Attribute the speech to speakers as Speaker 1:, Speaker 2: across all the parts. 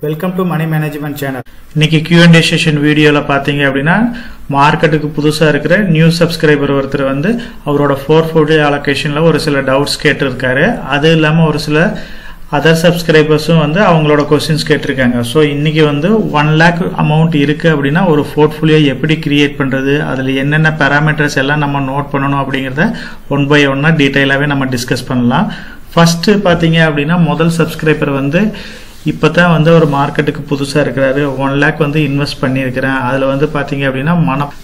Speaker 1: Welcome to money management channel. இன்னைக்கு Q&A session வீடியோல பாத்தீங்க அப்படின்னா மார்க்கெட்டுக்கு புதுசா இருக்கிற நியூ சப்ஸ்கிரைபர் ஒருத்தர் வந்து அவரோட போர்ட்ஃபோலியோ அலோகேஷன்ல ஒரு சில டவுட்ஸ் கேட்டிருக்காரு. அது இல்லாம ஒரு சில அதர் சப்ஸ்கிரைபர்ஸும் வந்து அவங்களோட கொஸ்டின்ஸ் கேட்டிருக்காங்க. ஸோ இன்னைக்கு வந்து 1 lakh அமௌண்ட் இருக்கு அப்படின்னா ஒரு போர்ட்ஃபோலியோ எப்படி கிரியேட் பண்றது, அதுல என்னென்ன பேராமீட்டர்ஸ் எல்லாம் நம்ம நோட் பண்ணணும் அப்படிங்கறத ஒன் பை ஒன்னா டீடைலாவே நம்ம டிஸ்கஸ் பண்ணலாம். ஃபர்ஸ்ட் பாத்தீங்க அப்படின்னா முதல் சப்ஸ்கிரைபர் வந்து இப்பதான் வந்து ஒரு மார்க்கெட்டுக்கு புதுசா இருக்கிறாரு. 1 lakh வந்து இன்வெஸ்ட் பண்ணிருக்கிறேன். அதுல வந்து பாத்தீங்க அப்படின்னா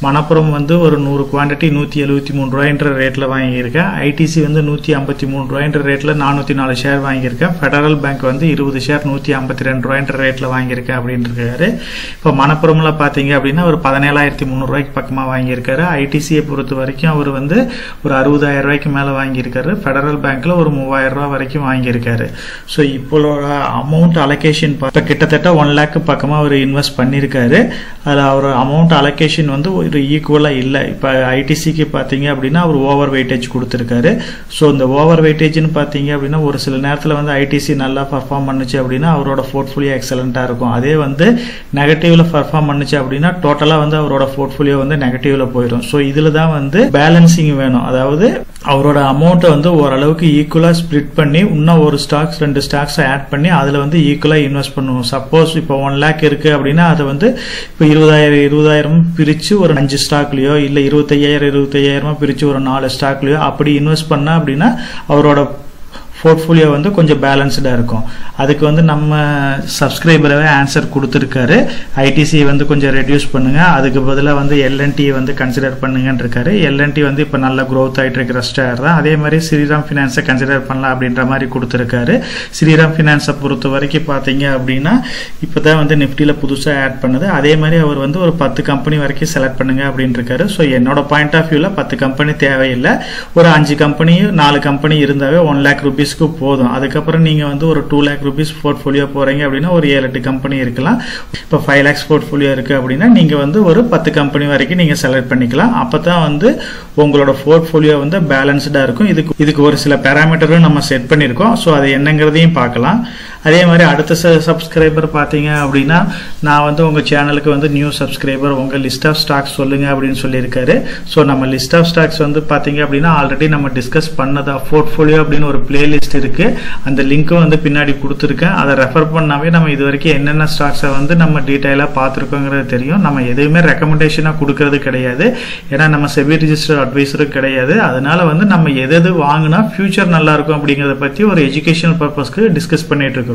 Speaker 1: மணப்புறம் வந்து ஒரு 100 குவான்டிட்டி 173 ரூபாய்ன்ற ரேட்ல வாங்கியிருக்கேன். ஐடிசி வந்து 153 ரூபாய்ன்ற ரேட்ல 404 ஷேர் வாங்கியிருக்கேன். ஃபெடரல் பேங்க் வந்து 20 ஷேர் 152 ரூபாய்ன்ற ரேட்ல வாங்கியிருக்கேன் அப்படின்னு இருக்காரு. இப்போ மணப்புறம்ல பாத்தீங்க அப்படின்னா ஒரு 17,300 ரூபாய்க்கு பக்கமா வாங்கியிருக்காரு. ஐடிசியை பொறுத்த வரைக்கும் அவர் வந்து ஒரு 60,000 ரூபாய்க்கு மேல வாங்கியிருக்காரு. ஃபெடரல் பேங்க்ல ஒரு 3,000 ரூபாய் வரைக்கும் வாங்கியிருக்காரு. ஸோ இப்போ அமௌண்ட் அலோகேஷன் கிட்டத்தட்ட 1 lakh பக்கமா அவர் இன்வெஸ்ட் பண்ணிருக்காரு. அதுல அவர் அமௌண்ட் அலோகேஷன் வந்து ஒரு ஈக்குவலா இல்ல. இப்ப ஐடிசிக்கு பாத்தீங்க அப்படின்னா அவர் ஓவர் வெயிட்டேஜ் கொடுத்திருக்காரு. ஸோ இந்த ஓவர் வெயிட்டேஜ்னு பாத்தீங்க அப்படின்னா ஒரு சில நேரத்துல வந்து ஐடிசி நல்லா பர்ஃபார்ம் பண்ணுச்சு அப்படின்னா அவரோட போர்ட்ஃபோலியோ எக்ஸலண்டா இருக்கும். அதே வந்து நெகட்டிவ்ல பர்ஃபார்ம் பண்ணுச்சு அப்படின்னா டோட்டலா வந்து அவரோட போர்ட்ஃபோலியோ வந்து நெகட்டிவ்ல போயிடும். ஸோ இதுல தான் வந்து பேலன்சிங் வேணும். அதாவது அவரோட அமௌண்ட்டை வந்து ஓரளவுக்கு ஈக்குவலா ஸ்பிளிட் பண்ணி இன்னும் ஒரு ஸ்டாக்ஸ் 2 ஸ்டாக்ஸ் ஆட் பண்ணி அதுல வந்து ஈக்குவலா இன்வெஸ்ட் பண்ணுவோம். சப்போஸ் இப்போ 1 lakh இருக்கு அப்படின்னா அதை வந்து இப்போ 20,000 பிரிச்சு ஒரு 5 ஸ்டாக்லயோ இல்ல 25,000 பிரிச்சு ஒரு 4 ஸ்டாக்லயோ அப்படி இன்வெஸ்ட் பண்ணா அப்படின்னா அவரோட போர்ட்ஃபோலியோ வந்து கொஞ்சம் பேலன்ஸ்டா இருக்கும். அதுக்கு வந்து நம்ம சப்ஸ்கிரைபரவே ஆன்சர் கொடுத்துருக்காரு. ஐடிசி வந்து கொஞ்சம் ரெடியூஸ் பண்ணுங்க, அதுக்கு பதிலாக வந்து எல்என்டி வந்து கன்சிடர் பண்ணுங்கன்னு இருக்காரு. எல்என்டி வந்து இப்போ நல்ல க்ரோத் ஆகிட்டு இருக்கிற ஸ்டார் தான். அதே மாதிரி ஸ்ரீராம் ஃபினான்ஸை கன்சிடர் பண்ணலாம் அப்படின்ற மாதிரி கொடுத்துருக்காரு. ஸ்ரீராம் ஃபினான்ஸை பொறுத்த வரைக்கும் பார்த்தீங்க அப்படின்னா இப்போதான் வந்து நிஃப்டியில் புதுசாக ஆட் பண்ணுது. அதே மாதிரி அவர் வந்து ஒரு 10 கம்பெனி வரைக்கும் செலக்ட் பண்ணுங்க அப்படின்னு இருக்காரு. ஸோ என்னோட பாயிண்ட் ஆஃப் வியூவில் 10 கம்பெனி தேவையில்லை. ஒரு 5 கம்பெனி 4 கம்பெனி இருந்தாவே 1 lakh rupees போதும். அதுக்கப்புறம் நீங்க வந்து ஒரு 2 lakh rupees போர்ட்ஃபோலியோ போறீங்க அப்படின்னா ஒரு 7-8 கம்பெனி இருக்கலாம். இப்போ 5 lakhs போர்ட்ஃபோலியோ இருக்கு அப்படின்னா நீங்க வந்து ஒரு 10 கம்பெனி வரைக்கும் நீங்க செலக்ட் பண்ணிக்கலாம். அப்பதான் வந்து உங்களோட போர்ட்ஃபோலியோ வந்து பேலன்ஸ்டா இருக்கும். இதுக்கு ஒரு சில பேராமீட்டரும் நம்ம செட் பண்ணிருக்கோம். ஸோ அது என்னங்கிறதையும் பார்க்கலாம். அதே மாதிரி அடுத்த சப்ஸ்கிரைபர் பார்த்தீங்க அப்படின்னா நான் வந்து உங்க சேனலுக்கு வந்து நியூ சப்ஸ்கிரைபர் உங்க லிஸ்ட் ஆஃப் ஸ்டாக்ஸ் சொல்லுங்க அப்படின்னு சொல்லியிருக்காரு. ஸோ நம்ம லிஸ்ட் ஆஃப் ஸ்டாக்ஸ் வந்து பார்த்தீங்க அப்படின்னா ஆல்ரெடி நம்ம டிஸ்கஸ் பண்ணதா போர்ட்ஃபோலியோ அப்படின்னு ஒரு பிளேலிஸ்ட் இருக்கு. அந்த லிங்க்கும் வந்து பின்னாடி கொடுத்துருக்கேன். அதை ரெஃபர் பண்ணாவே நம்ம இது வரைக்கும் என்னென்ன ஸ்டாக்ஸை வந்து நம்ம டீட்டெயிலாக பார்த்துருக்கோங்கிறது தெரியும். நம்ம எதுவுமே ரெக்கமெண்டேஷனாக கொடுக்கறது கிடையாது. ஏன்னா நம்ம செபி ரிஜிஸ்டர் அட்வைசரும் கிடையாது. அதனால வந்து நம்ம எது வாங்கினா ஃபியூச்சர் நல்லா இருக்கும் அப்படிங்கிறத பற்றி ஒரு எஜுகேஷனல் பர்பஸ்க்கு டிஸ்கஸ் பண்ணிட்டு இருக்கோம்.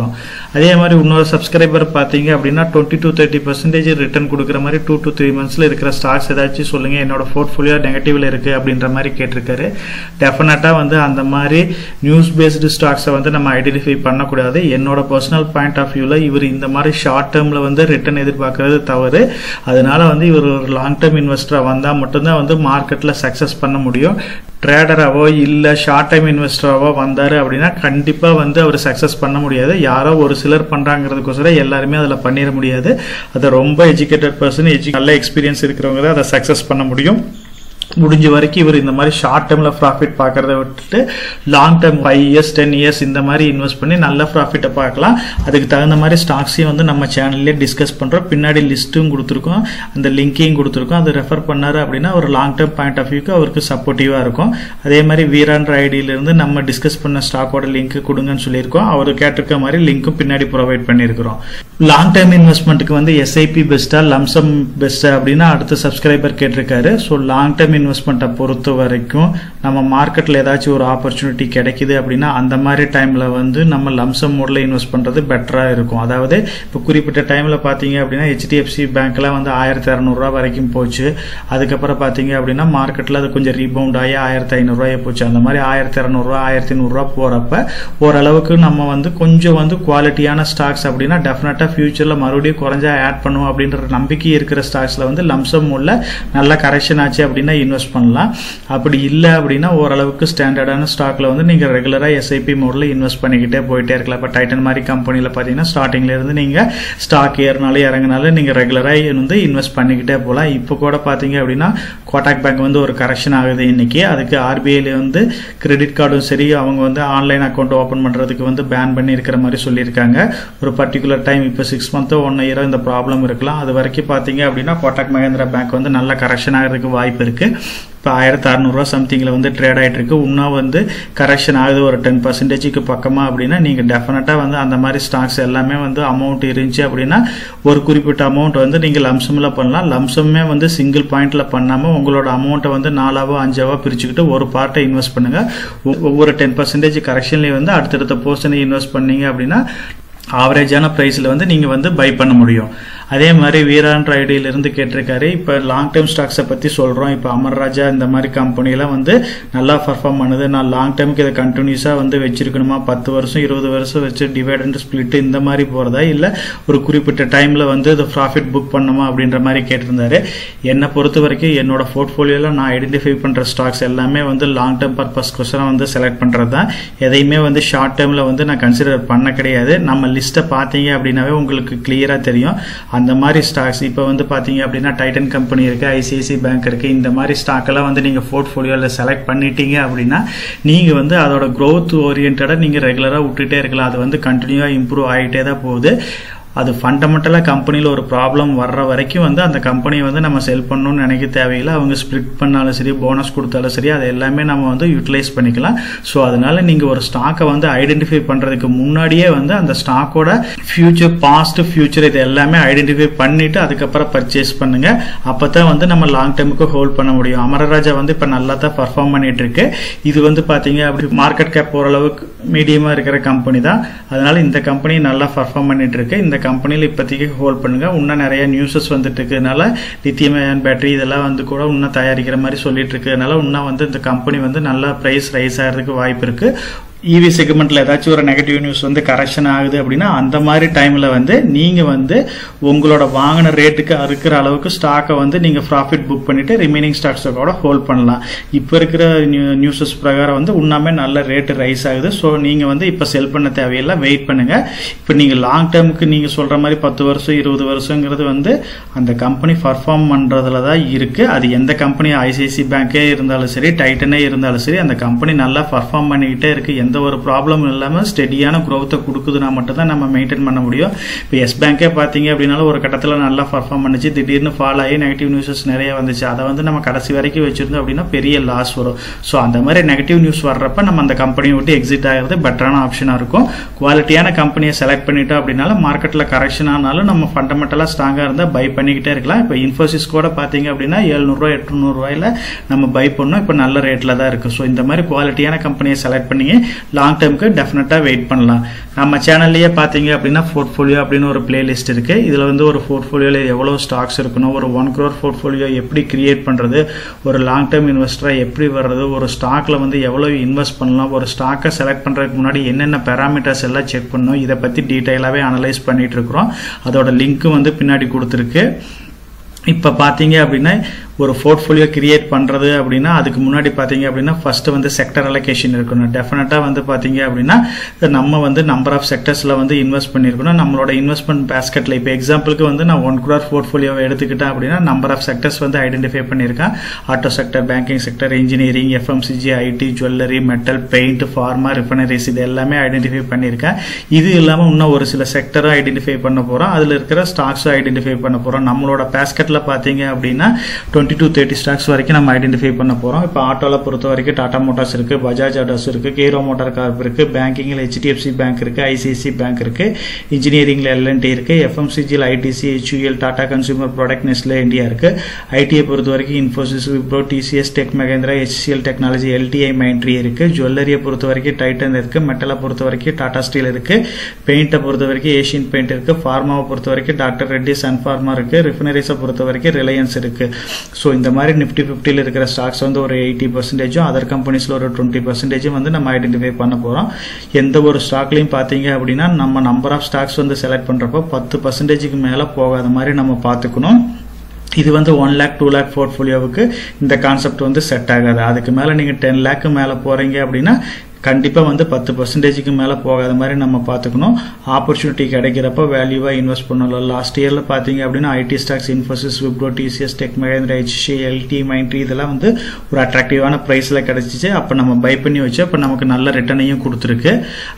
Speaker 1: அதே மாதிரி இன்னொரு சப்ஸ்கிரைபர் பாத்தீங்க அப்படின்னா 20 to 30% ரிட்டர்ன் கொடுக்குற மாதிரி 2 to 3 monthsல இருக்கிற ஸ்டாக்ஸ் ஏதாச்சும் சொல்லுங்க, என்னோட போர்ட்ஃபோலியோ நெகட்டிவ்ல இருக்கு அப்படின்ற மாதிரி கேட்டிருக்காரு. டெஃபினட்டா வந்து அந்த மாதிரி நியூஸ் பேஸ்டு ஸ்டாக்ஸை வந்து நம்ம ஐடென்டிஃபை பண்ணக்கூடாது. என்னோட பர்சனல் பாயிண்ட் ஆஃப் வியூல இவர் இந்த மாதிரி ஷார்ட் டேர்ம்ல வந்து ரிட்டர்ன் எதிர்பார்க்கறது தவறு. அதனால வந்து இவர் ஒரு லாங் டேர்ம் இன்வெஸ்டரா வந்தா மட்டும்தான் வந்து மார்க்கெட்ல சக்சஸ் பண்ண முடியும். ட்ரேடராவோ இல்ல ஷார்ட் டைம் இன்வெஸ்டராவோ வந்தாரு அப்படின்னா கண்டிப்பா வந்து அவர் சக்சஸ் பண்ண முடியாது. யாரோ ஒரு சிலர் பண்றாங்கிறதுக்கோசரம் எல்லாருமே அதுல பண்ணிட முடியாது. அதை ரொம்ப எஜுகேட்டட் பர்சன் நல்ல எக்ஸ்பீரியன்ஸ் இருக்கிறவங்க தான் அதை சக்சஸ் பண்ண முடியும். முடிஞ்ச வரைக்கும் இவர் இந்த மாதிரி ஷார்ட் டேர்ம்ல ப்ராஃபிட் பார்க்கறத விட்டுட்டு லாங் டேர்ம் 5 years 10 years இந்த மாதிரி இன்வெஸ்ட் பண்ணி நல்ல ப்ராஃபிட்டை பார்க்கலாம். அதுக்கு தகுந்த மாதிரி ஸ்டாக்ஸையும் வந்து நம்ம சேனல்லே டிஸ்கஸ் பண்றோம். பின்னாடி லிஸ்ட்டும் கொடுத்துருக்கோம், அந்த லிங்கையும் கொடுத்துருக்கோம். அதை ரெஃபர் பண்ணாரு அப்படின்னா ஒரு லாங் டேர்ம் பாயிண்ட் ஆஃப் வியூக்கு அவருக்கு சப்போர்ட்டிவா இருக்கும். அதே மாதிரி வீரான்ற ஐடியில இருந்து நம்ம டிஸ்கஸ் பண்ண ஸ்டாக்கோட லிங்க் கொடுங்கன்னு சொல்லியிருக்கோம். அவர் கேட்டிருக்க மாதிரி லிங்க்கும் பின்னாடி ப்ரொவைட் பண்ணிருக்கிறோம். லாங் டேர்ம் இன்வெஸ்ட்மெண்ட்டுக்கு வந்து எஸ்ஐபி பெஸ்டா லம்சம் பெஸ்டா அப்படின்னா அடுத்த சப்ஸ்கிரைபர் கேட்டிருக்காரு. ஸோ லாங் டேர்ம் இன்வெஸ்ட்மெண்ட்டை பொறுத்த வரைக்கும் நம்ம மார்க்கெட்ல ஏதாச்சும் ஒரு ஆப்பர்ச்சுனிட்டி கிடைக்குது அப்படின்னா அந்த மாதிரி டைம்ல வந்து நம்ம லம்சம் மோட்ல இன்வெஸ்ட் பண்றது பெட்டரா இருக்கும். அதாவது இப்போ குறிப்பிட்ட டைம்ல பாத்தீங்க அப்படின்னா HDFC பேங்க்ல வந்து 1,200 ரூபாய் வரைக்கும் போச்சு. அதுக்கப்புறம் பாத்தீங்க அப்படின்னா மார்க்கெட்ல அது கொஞ்சம் ரீபவுண்ட் ஆகி 1,500 ரூபாய் போச்சு. அந்த மாதிரி 1,200 ரூபாய் 1,500 ரூபாய் போறப்ப ஓரளவுக்கு நம்ம வந்து கொஞ்சம் வந்து குவாலிட்டியான ஸ்டாக்ஸ் அப்படின்னா டெஃபினட்டா ஃபியூச்சர்ல மறுபடியும் குறைஞ்சா ஆட் பண்ணுவோம் அப்படின்ற நம்பிக்கை இருக்கிற ஸ்டாக்ஸ்ல வந்து லம்சம் மோட்ல நல்ல கரெக்ஷன் ஆச்சு அப்படின்னா இன்வெஸ்ட் பண்ணலாம். அப்படி இல்லை அப்படின்னா ஓரளவுக்கு ஸ்டாண்டர்டான ஸ்டாக்ல வந்து நீங்க ரெகுலரா எஸ்ஐபி மோட்ல இன்வெஸ்ட் பண்ணிக்கிட்டே போயிட்டே இருக்கலாம். இப்போ டைட்டன் மாதிரி கம்பெனில பாத்தீங்கன்னா ஸ்டார்டிங்ல இருந்து நீங்க ஸ்டாக் ஏறினாலும் இறங்கினாலும் நீங்க ரெகுலரா வந்து இன்வெஸ்ட் பண்ணிக்கிட்டே போகலாம். இப்போ கூட பாத்தீங்க அப்படின்னா கோட்டாக் பேங்க் வந்து ஒரு கரெக்ஷன் ஆகுது இன்னைக்கு. அதுக்கு ஆர்பிஐல வந்து கிரெடிட் கார்டும் சரி அவங்க வந்து ஆன்லைன் அக்கௌண்ட் ஓபன் பண்றதுக்கு வந்து பேன் பண்ணி இருக்கிற மாதிரி சொல்லியிருக்காங்க. ஒரு பர்டிகுலர் டைம் இப்போ 6 months 1 year இந்த ப்ராப்ளம் இருக்கலாம். அது வரைக்கும் பாத்தீங்க அப்படின்னா கோட்டாக் மஹேந்திரா பேங்க் வந்து நல்ல கரெக்ஷன் ஆகிறதுக்கு வாய்ப்பு இருக்கு. இப்போ 1600 ரூபா சம்திங்ல வந்து ட்ரேட் ஆயிட்டு இருக்கு. இன்னும் வந்து கரெக்ஷன் ஆகுது ஒரு 10% பக்கமா அப்படின்னா நீங்க டெஃபினட்டா வந்து அந்த மாதிரி ஸ்டாக்ஸ் எல்லாமே வந்து அமௌண்ட் இருந்துச்சு அப்படின்னா ஒரு குறிப்பிட்ட அமௌண்ட் வந்து நீங்க லம்சம்ல பண்ணலாம். லம்சமே வந்து சிங்கிள் பாயிண்ட்ல பண்ணாம உங்களோட அமௌண்ட்டை வந்து 4ஆவோ 5ஆவோ பிரிச்சுக்கிட்டு ஒரு பார்ட்டை இன்வெஸ்ட் பண்ணுங்க. ஒவ்வொரு 10% கரெக்ஷன்லயும் வந்து அடுத்தடுத்த போர்ஷனை இன்வெஸ்ட் பண்ணீங்க அப்படின்னா ஆவரேஜான பிரைஸ்ல வந்து நீங்க வந்து பை பண்ண முடியும். அதே மாதிரி வீரான்ற ஐடியில இருந்து கேட்டிருக்காரு. இப்ப லாங் டேர்ம் ஸ்டாக்ஸை பத்தி சொல்றோம். இப்ப அமர்ராஜா இந்த மாதிரி கம்பெனி எல்லாம் வந்து நல்லா பர்ஃபார்ம் பண்ணுது. நான் லாங் டேர்முக்கு இதை கண்டினியூஸா வந்து வச்சிருக்கணுமா, 10 வருஷம் 20 வருஷம் வச்சு டிவைடண்ட் ஸ்பிளிட் இந்த மாதிரி போறதா, இல்ல ஒரு குறிப்பிட்ட டைம்ல வந்து இது ப்ராஃபிட் புக் பண்ணுமா அப்படின்ற மாதிரி கேட்டிருந்தாரு. என்னை பொறுத்த வரைக்கும் என்னோட போர்ட்போலியோல நான் ஐடென்டிஃபை பண்ற ஸ்டாக்ஸ் எல்லாமே வந்து லாங் டேர்ம் பர்பஸ்க்கோசரம் வந்து செலக்ட் பண்றது தான். எதையுமே வந்து ஷார்ட் டேர்ம்ல வந்து நான் கன்சிடர் பண்ண கிடையாது. நம்ம லிஸ்ட்டை பார்த்தீங்க அப்படின்னாவே உங்களுக்கு கிளியரா தெரியும் அந்த மாதிரி ஸ்டாக்ஸ். இப்போ வந்து பாத்தீங்க அப்படின்னா டைட்டன் கம்பெனி இருக்கு, ஐசிஐசிஐ பேங்க் இருக்கு. இந்த மாதிரி ஸ்டாக் எல்லாம் வந்து நீங்க போர்ட்போலியோல செலக்ட் பண்ணிட்டீங்க அப்படின்னா நீங்க வந்து அதோட growth ஓரியன்டா நீங்க ரெகுலரா விட்டுட்டே இருக்கலாம். அது வந்து கண்டினியூவா இம்ப்ரூவ் ஆகிட்டே தான் போகுது. அது ஃபண்டமெண்டலா கம்பெனியில் ஒரு ப்ராப்ளம் வர்ற வரைக்கும் வந்து அந்த கம்பெனியை வந்து நம்ம செல் பண்ணணும்னு நினைக்க தேவையில்லை. அவங்க ஸ்பிளிட் பண்ணாலும் சரி, போனஸ் கொடுத்தாலும் சரி, அது எல்லாமே நம்ம வந்து யூட்டிலைஸ் பண்ணிக்கலாம். ஸோ அதனால நீங்க ஒரு ஸ்டாக்கை வந்து ஐடென்டிஃபை பண்றதுக்கு முன்னாடியே வந்து அந்த ஸ்டாக்கோட ஃபியூச்சர், பாஸ்ட், ஃபியூச்சர் இது எல்லாமே ஐடென்டிஃபை பண்ணிட்டு அதுக்கப்புறம் பர்ச்சேஸ் பண்ணுங்க. அப்பதான் வந்து நம்ம லாங் டேர்முக்கு ஹோல்ட் பண்ண முடியும். அமரராஜா வந்து இப்ப நல்லா தான் பர்ஃபார்ம் பண்ணிட்டு இருக்கு. இது வந்து பாத்தீங்க அப்படி மார்க்கெட் கேப் ஓரளவுக்கு மீடியமா இருக்கிற கம்பெனி தான். அதனால இந்த கம்பெனி நல்லா பர்ஃபார்ம் பண்ணிட்டு இருக்கு. இந்த கம்பெனியில் இப்போதைக்கு ஹோல்ட் பண்ணுங்க. இன்னும் நிறைய நியூஸஸ் வந்துட்டு இருக்கிறதுனால லித்தியம் அயன் பேட்டரி இதெல்லாம் வந்து கூட இன்னும் தயாரிக்கிற மாதிரி சொல்லிட்டு இருக்கிறதுனால இன்னும் வந்து இந்த கம்பெனி வந்து நல்லா பிரைஸ் ரைஸ் ஆகிறதுக்கு வாய்ப்பு இருக்கு. இவி செக்மெண்ட்ல ஏதாச்சும் ஒரு நெகட்டிவ் நியூஸ் வந்து கரெக்ஷன் ஆகுது அப்படின்னா அந்த மாதிரி டைம்ல வந்து நீங்க வந்து உங்களோட வாங்கின ரேட்டுக்கு இருக்கிற அளவுக்கு ஸ்டாக்கை வந்து நீங்க ப்ராஃபிட் புக் பண்ணிட்டு ரிமைனிங் ஸ்டாக்ஸோட ஹோல்ட் பண்ணலாம். இப்ப இருக்கிற நியூஸஸ் பிரகாரம் வந்து உண்மையாவே நல்ல ரேட் ரைஸ் ஆகுது. ஸோ நீங்க வந்து இப்ப செல் பண்ண தேவையில்லை, வெயிட் பண்ணுங்க. இப்ப நீங்க லாங் டேர்முக்கு நீங்க சொல்ற மாதிரி 10 வருஷம் 20 வருஷங்கிறது வந்து அந்த கம்பெனி பர்ஃபார்ம் பண்றதுல தான் இருக்கு. அது எந்த கம்பெனி, ஐசிஐசி பேங்கே இருந்தாலும் சரி, டைட்டனே இருந்தாலும் சரி, அந்த கம்பெனி நல்லா பர்ஃபார்ம் பண்ணிக்கிட்டே இருக்கு. எந்த ஒரு ப்ராப்ளம் இல்லாம ஸ்டெடியான growth-ஐ கொடுக்குதுன்னா மட்டும் தான் நம்ம மெயின்டைன் பண்ண முடியும். இப்போ எஸ் பேங்கே பாத்தீங்க அப்படின்னாலும் ஒரு கட்டத்தில் நல்லா பர்ஃபார்ம் பண்ணிச்சு, திடீர்னு ஃபால் ஆகி நெகட்டிவ் நியூஸஸ் நிறைய வந்துச்சு. அதை வந்து நம்ம கடைசி வரைக்கும் வச்சிருந்தோம் அப்படின்னா பெரிய லாஸ் வரும். ஸோ அந்த மாதிரி நெகட்டிவ் நியூஸ் வர்றப்ப நம்ம அந்த கம்பெனியை விட்டு எக்ஸிட் ஆகிறது பெட்டரான ஆப்ஷனா இருக்கும். குவாலிட்டியான கம்பெனியை செலக்ட் பண்ணிட்டோம் அப்படின்னாலும் மார்க்கெட்ல கரெக்ஷன் ஆனாலும் நம்ம ஃபண்டமெண்டலா ஸ்ட்ராங்கா இருந்தா பை பண்ணிக்கிட்டே இருக்கலாம். இப்போ இன்ஃபோசிஸ் கூட பாத்தீங்க அப்படின்னா 700 800 ரூபாயில நம்ம பை பண்ணோம். இப்போ நல்ல ரேட்ல தான் இருக்கு. ஸோ இந்த மாதிரி குவாலிட்டியான கம்பெனியை செலக்ட் பண்ணி லாங் டேர்முக்கு டெஃபினட்டா வெயிட் பண்ணலாம். நம்ம சேனல்லயே பாத்தீங்க அப்படின்னா போர்ட்ஃபோலியோ அப்படின்னு ஒரு பிளேலிஸ்ட் இருக்கு. இதுல வந்து ஒரு போர்ட்ஃபோலியோல எவ்வளவு ஸ்டாக்ஸ் இருக்கணும், ஒரு 1 crore போர்ட்ஃபோலியோ எப்படி கிரியேட் பண்றது, ஒரு லாங் டேர்ம் இன்வெஸ்டரா எப்படி வர்றது, ஒரு ஸ்டாக்ல வந்து எவ்வளவு இன்வெஸ்ட் பண்ணலாம், ஒரு ஸ்டாக்கை செலக்ட் பண்றதுக்கு முன்னாடி என்னென்ன பேராமீட்டர்ஸ் எல்லாம் செக் பண்ணணும், இதை பத்தி டீடைலாவே அனலைஸ் பண்ணிட்டு இருக்கிறோம். அதோட லிங்க் வந்து பின்னாடி கொடுத்துருக்கு. இப்ப பாத்தீங்க அப்படின்னா ஒரு போர்ட்ஃபோலியோ கிரியேட் பண்றது அப்படின்னா அதுக்கு முன்னாடி பாத்தீங்க அப்படின்னா ஃபர்ஸ்ட் வந்து செக்டர் அலோகேஷன் இருக்கணும். டெஃபினட்டா வந்து பாத்தீங்க அப்படின்னா நம்ம வந்து நம்பர் ஆஃப் செக்டர்ஸ்ல வந்து இன்வெஸ்ட் பண்ணிருக்கணும். நம்மளோட இன்வெஸ்ட்மெண்ட் பேஸ்கெட்ல இப்போ எக்ஸாம்பிளுக்கு வந்து நான் 1 crore போர்ட்ஃபோலியோவை எடுத்துக்கிட்டேன் அப்படின்னா நம்பர் ஆஃப் செக்டர்ஸ் வந்து ஐடென்டிஃபை பண்ணிருக்கேன். Auto sector, banking sector, engineering, FMCG, IT, jewellery, metal, paint, pharma, refineries இது எல்லாமே ஐடென்டிஃபை பண்ணிருக்கேன். இது இல்லாம இன்னும் ஒரு சில செக்டரும் ஐடென்டிஃபை பண்ண போறோம். அதுல இருக்கிற ஸ்டாக்ஸும் ஐடென்டிஃபை பண்ண போறோம். நம்மளோட பேஸ்கெட்ல பாத்தீங்க அப்படின்னா 20 to 30 ஸ்டாக்ஸ் வரைக்கும் நம்ம ஐடென்டிஃபை பண்ண போறோம். இப்போ ஆட்டோல பொறுத்த வரைக்கும் டாடா மோட்டார்ஸ் இருக்கு, பஜாஜ் ஆட்டோஸ் இருக்கு, ஹீரோ மோட்டார் கார்ப் இருக்கு, பேங்கிங்ல HDFC பேங்க் இருக்கு, ஐசிஐசி பேங்க் இருக்கு, இன்ஜினியரிங்ல L&T இருக்கு, எஃப்எம்சிஜியில் ITC, HUL, Tata Consumer Product, Nestle India இருக்கு. ஐடியை பொறுத்த வரைக்கும் Infosys, Wipro, TCS, tech Mahindra, HCL Technology, LTI, Mindtree இருக்கு. ஜுவல்லரியை பொறுத்த வரைக்கும் டைட்டன் இருக்கு. மெட்டலை பொறுத்த வரைக்கும் டாடா ஸ்டீல் இருக்கு. பெயிண்டை பொறுத்த வரைக்கும் ஏஷியன் பெயிண்ட் இருக்கு. ஃபார்மாவை பொறுத்த வரைக்கும் டாக்டர் ரெட்டி, சன் ஃபார்மா இருக்கு. ரிஃபைனரிஸை பொறுத்த வரைக்கும் ரிலையன்ஸ் இருக்கு. ஸோ இந்த மாதிரி நிப்டி 50ல இருக்கிற ஸ்டாக்ஸ் வந்து ஒரு 80%, அதர் கம்பெனிஸ்ல ஒரு 20% வந்து நம்ம ஐடென்டிஃபை பண்ண போறோம். எந்த ஒரு ஸ்டாக்லையும் பாத்தீங்க அப்படின்னா நம்ம நம்பர் ஆஃப் ஸ்டாக்ஸ் வந்து செலக்ட் பண்றப்போ 10%க்கு மேல போகாத மாதிரி நம்ம பாத்துக்கணும். இது வந்து 1 lakh 2 lakh போர்ட்ஃபோலியோவுக்கு இந்த கான்செப்ட் வந்து செட் ஆகாது. அதுக்கு மேல நீங்க 10 lakh மேல போறீங்க அப்படின்னா கண்டிப்பா வந்து 10% மேல போகாத மாதிரி நம்ம பாத்துக்கணும். ஆப்பர்ச்சுனிட்டி கிடைக்கிறப்ப வேல்யூவா இன்வெஸ்ட் பண்ணலாம். லாஸ்ட் இயர்ல பாத்தீங்க அப்படின்னா IT stocks Infosys, Wipro, TCS, tech Mahindra, HCL, LT, Mindtree இதெல்லாம் வந்து ஒரு அட்ராக்டிவான பிரைஸ்ல கிடைச்சிச்சு. அப்ப நம்ம பை பண்ணி வச்சு அப்ப நமக்கு நல்ல ரிட்டர்னையும் கொடுத்துருக்கு.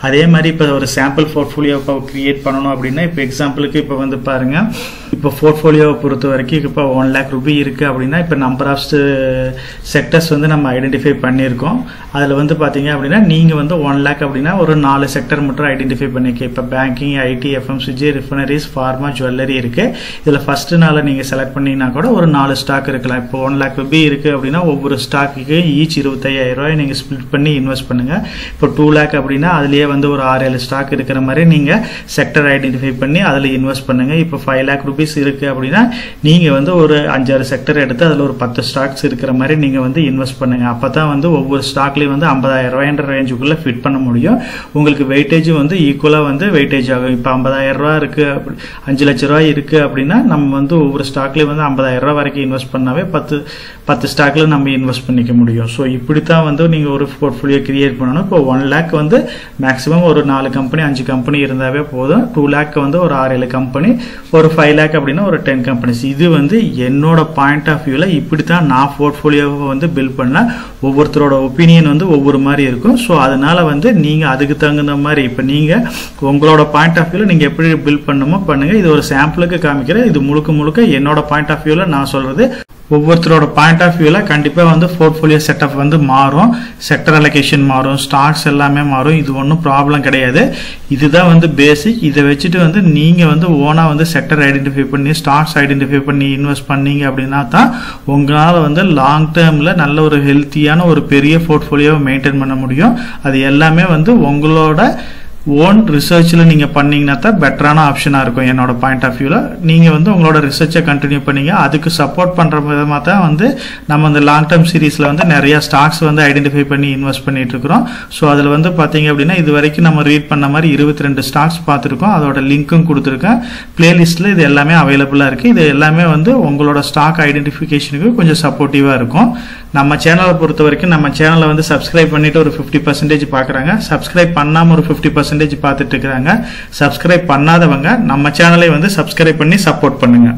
Speaker 1: அதே மாதிரி இப்ப ஒரு சாம்பிள் போர்ட்ஃபோலியோ கிரியேட் பண்ணணும் அப்படின்னா இப்ப எக்ஸாம்பிளுக்கு இப்ப வந்து பாருங்க, இப்ப போர்ட்ஃபோலியோவை பொறுத்த வரைக்கும் இப்ப 1 lakh ரூபி இருக்கு அப்படின்னா இப்ப நம்பர் ஆஃப் செக்டர்ஸ் வந்து நம்ம ஐடென்டிஃபை பண்ணியிருக்கோம். அதுல வந்து பாத்தீங்க அப்படின்னா நீங்க வந்து 1 lakh அப்படின்னா ஒரு 4 செக்டர் மட்டும் ஐடென்டிஃபை பண்ணிக்க. இப்ப banking, IT, FMCG, refineries, pharma, jewellery இருக்கு. இதுல ஃபர்ஸ்ட் நாள் நீங்க செலக்ட் பண்ணீங்கன்னா கூட ஒரு 4 ஸ்டாக் இருக்கலாம். இப்போ 1 lakh ரூபி இருக்கு அப்படின்னா ஒவ்வொரு ஸ்டாக்கு ஈச் 25,000 ரூபாய் நீங்க ஸ்பிளிட் பண்ணி இன்வெஸ்ட் பண்ணுங்க. இப்போ 2 lakh அப்படின்னா அதுலயே வந்து ஒரு 6-7 ஸ்டாக் இருக்கிற மாதிரி நீங்க செக்டர் ஐடென்டிஃபை பண்ணி அதுல இன்வெஸ்ட் பண்ணுங்க. இப்போ 5 lakh ரூபீஸ் இருக்கு அப்படின்னா நீங்க வந்து ஒரு 5-6 செக்டர் எடுத்து அதுல ஒரு 10 ஸ்டாக்ஸ் இருக்கிற மாதிரி நீங்க வந்து இன்வெஸ்ட் பண்ணுங்க. அப்பதான் வந்து ஒவ்வொரு ஸ்டாக்லயும் வந்து 50,000 ரூபாய்ன்ற ரேஞ்சுக்குள்ள ஃபிட் பண்ண முடியும். உங்களுக்கு வெயிட்டேஜ் வந்து ஈக்குவலா வந்து வெயிட்டேஜ் ஆகும். இப்ப 50,000 ரூபாய் இருக்கு, 5 லட்ச ரூபாய் இருக்கு அப்படின்னா நம்ம வந்து ஒவ்வொரு ஸ்டாக்லயும் வந்து 50,000 ரூபாய் வரைக்கும் இன்வெஸ்ட் பண்ணாவே 10 ஸ்டாக்ல நம்ம இன்வெஸ்ட் பண்ணிக்க முடியும். ஸோ இப்படித்தான் வந்து நீங்க ஒரு போர்ட்ஃபோலியோ கிரியேட் பண்ணணும். இப்போ 1 lakh வந்து மேக்சிமம் ஒரு 4 கம்பெனி 5 கம்பெனி இருந்தாவே போதும். 2 lakh வந்து ஒரு 6-7 கம்பெனி, ஒரு 5 lakh அப்படின்னா ஒரு 10 கம்பெனிஸ். இது வந்து என்னோட பாயிண்ட் ஆஃப் வியூல இப்படித்தான் நான் போர்ட்ஃபோலியோவை வந்து பில்ட் பண்ண. ஒவ்வொருத்தரோட ஒப்பீனியன் வந்து ஒவ்வொரு மாதிரி இருக்கும். ஸோ அதனால வந்து நீங்க அதுக்கு தகுந்த மாதிரி இப்ப நீங்க உங்களோட பாயிண்ட் ஆஃப் வியூல நீங்க எப்படி பில்ட் பண்ணுமோ பண்ணுங்க. இது ஒரு சாம்பிளுக்கு காமிக்கிறேன். இது முழுக்க என்னோட பாயிண்ட் ஆஃப் வியூல நான் சொல்றது. ஒவ்வொருத்தரோட பாயிண்ட் ஆஃப் வியூல கண்டிப்பா வந்து போர்ட்ஃபோலியோ செட்டப் வந்து மாறும், செக்டர் அலோகேஷன் மாறும், ஸ்டாக்ஸ் எல்லாமே மாறும். இது ஒன்றும் ப்ராப்ளம் கிடையாது. இதுதான் வந்து பேசிக். இதை வச்சுட்டு வந்து நீங்க வந்து ஓனா வந்து செக்டர் ஐடென்டிஃபை பண்ணி ஸ்டாக்ஸ் ஐடென்டிஃபை பண்ணி இன்வெஸ்ட் பண்ணீங்க அப்படின்னா தான் உங்களால வந்து லாங் டேர்ம்ல நல்ல ஒரு ஹெல்த்தியான ஒரு பெரிய போர்ட்ஃபோலியோவை மெயின்டைன் பண்ண முடியும். அது எல்லாமே வந்து உங்களோட ஓன் ரிசர்ச்ல நீங்க பண்ணீங்கன்னா தான் பெட்டரான ஆப்ஷனா இருக்கும். என்னோட பாயிண்ட் ஆஃப் வியூல நீங்க வந்து உங்களோட ரிசர்ச்சை கண்டினியூ பண்ணீங்க. அதுக்கு சப்போர்ட் பண்ற விதமா தான் வந்து நம்ம இந்த லாங் டேர்ம் சீரீஸ்ல வந்து நிறைய ஸ்டாக்ஸ் வந்து ஐடென்டிஃபை பண்ணி இன்வெஸ்ட் பண்ணிட்டு இருக்கிறோம். ஸோ அதுல வந்து பாத்தீங்க அப்படின்னா இது வரைக்கும் நம்ம ரீட் பண்ண மாதிரி 22 ஸ்டாக்ஸ் பார்த்துருக்கோம். அதோட லிங்க்கும் கொடுத்துருக்கேன். பிளேலிஸ்ட்ல இது எல்லாமே அவைலபிளா இருக்கு. இது எல்லாமே வந்து உங்களோட ஸ்டாக் ஐடென்டிஃபிகேஷனுக்கு கொஞ்சம் சப்போர்ட்டிவா இருக்கும். நம்ம சேனலை பொறுத்த வரைக்கும் நம்ம சேனலை வந்து சப்ஸ்கிரைப் பண்ணிட்டு ஒரு 50% பாக்குறாங்க, சப்ஸ்கிரைப் பண்ணாம ஒரு 50% பார்த்துட்டு இருக்காங்க. சப்ஸ்கிரைப் பண்ணாதவங்க நம்ம சேனலை வந்து சப்ஸ்கிரைப் பண்ணி சப்போர்ட் பண்ணுங்க.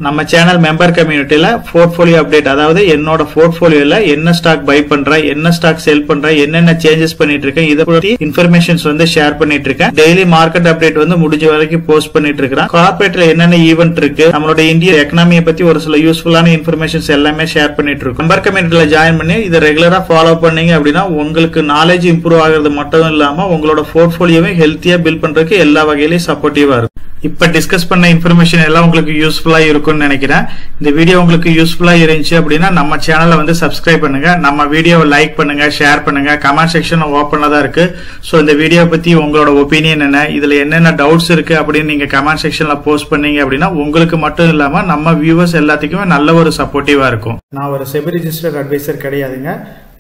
Speaker 1: நம்ம சேனல் மெம்பர் கம்யூனிட்டியில போர்ட்ஃபோலியோ அப்டேட், அதாவது என்னோட போர்ட்ஃபோலியோல என்ன ஸ்டாக் பை பண்றேன், என்ன ஸ்டாக் செல் பண்றேன், என்னென்ன சேஞ்சஸ் பண்ணிட்டு இருக்கேன், இதை பத்தி இன்ஃபர்மேஷன்ஸ் வந்து ஷேர் பண்ணிட்டு இருக்கேன். டெய்லி மார்க்கெட் அப்டேட் வந்து முடிஞ்ச வரைக்கும் போஸ்ட் பண்ணிட்டு இருக்கேன். கார்பரேட்ல என்னென்ன ஈவென்ட் இருக்கு, நம்மளோட இந்திய எக்கனாமியை பத்தி ஒரு சில யூஸ்ஃபுல்லான இன்ஃபர்மேஷன்ஸ் எல்லாமே ஷேர் பண்ணிட்டு இருக்கோம். மெம்பர் கம்யூனிட்டியில ஜாயின் பண்ணி இதை ரெகுலரா ஃபாலோ பண்ணீங்க அப்படின்னா உங்களுக்கு நாலேஜ் இம்ப்ரூவ் ஆகிறது மட்டும் இல்லாம உங்களோட போர்ட்ஃபோலியோவை ஹெல்த்தியா பில்ட் பண்றதுக்கு எல்லா வகையிலையும் சப்போர்ட்டிவா இருக்கும். இப்ப டிஸ்கஸ் பண்ண இன்ஃபர்மேஷன் எல்லாம் உங்களுக்கு யூஸ்ஃபுல்லா இருக்கும்னு நினைக்கிறேன். இந்த வீடியோ உங்களுக்கு யூஸ்ஃபுல்லா இருந்துச்சு அப்படின்னா நம்ம சேனலை வந்து சப்ஸ்கிரைப் பண்ணுங்க, நம்ம வீடியோவை லைக் பண்ணுங்க, ஷேர் பண்ணுங்க. கமெண்ட் செக்ஷன் ஓப்பன்ல தான் இருக்கு. சோ இந்த வீடியோ பத்தி உங்களோட ஒப்பீனியன் என்ன, இதுல என்னென்ன டவுட்ஸ் இருக்கு அப்படின்னு நீங்க கமெண்ட் செக்ஷன்ல போஸ்ட் பண்ணீங்க அப்படின்னா உங்களுக்கு மட்டும் இல்லாம நம்ம வியூவர்ஸ் எல்லாத்துக்குமே நல்ல ஒரு சப்போர்ட்டிவா இருக்கும். நான் ஒரு செபி ரிஜிஸ்டர்ட் அட்வைசர் கிடையாதுங்க.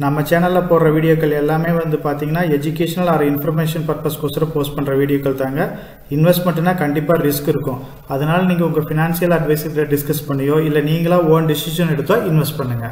Speaker 1: நம்ம சேனல்ல போடுற வீடியோக்கள் எல்லாமே வந்து பாத்தீங்கன்னா எஜுகேஷனல் ஆர் இன்ஃபர்மேஷன் பர்பஸ்க்கோசரம் போஸ்ட் பண்ற வீடியோக்கள் தாங்க. இன்வெஸ்ட்மெண்ட்னா கண்டிப்பா ரிஸ்க் இருக்கும். அதனால நீங்க உங்க பினான்சியல் அட்வைசர் டிஸ்கஸ் பண்ணியோ இல்ல நீங்களா ஓன் டிசிஷன் எடுத்தோ இன்வெஸ்ட் பண்ணுங்க.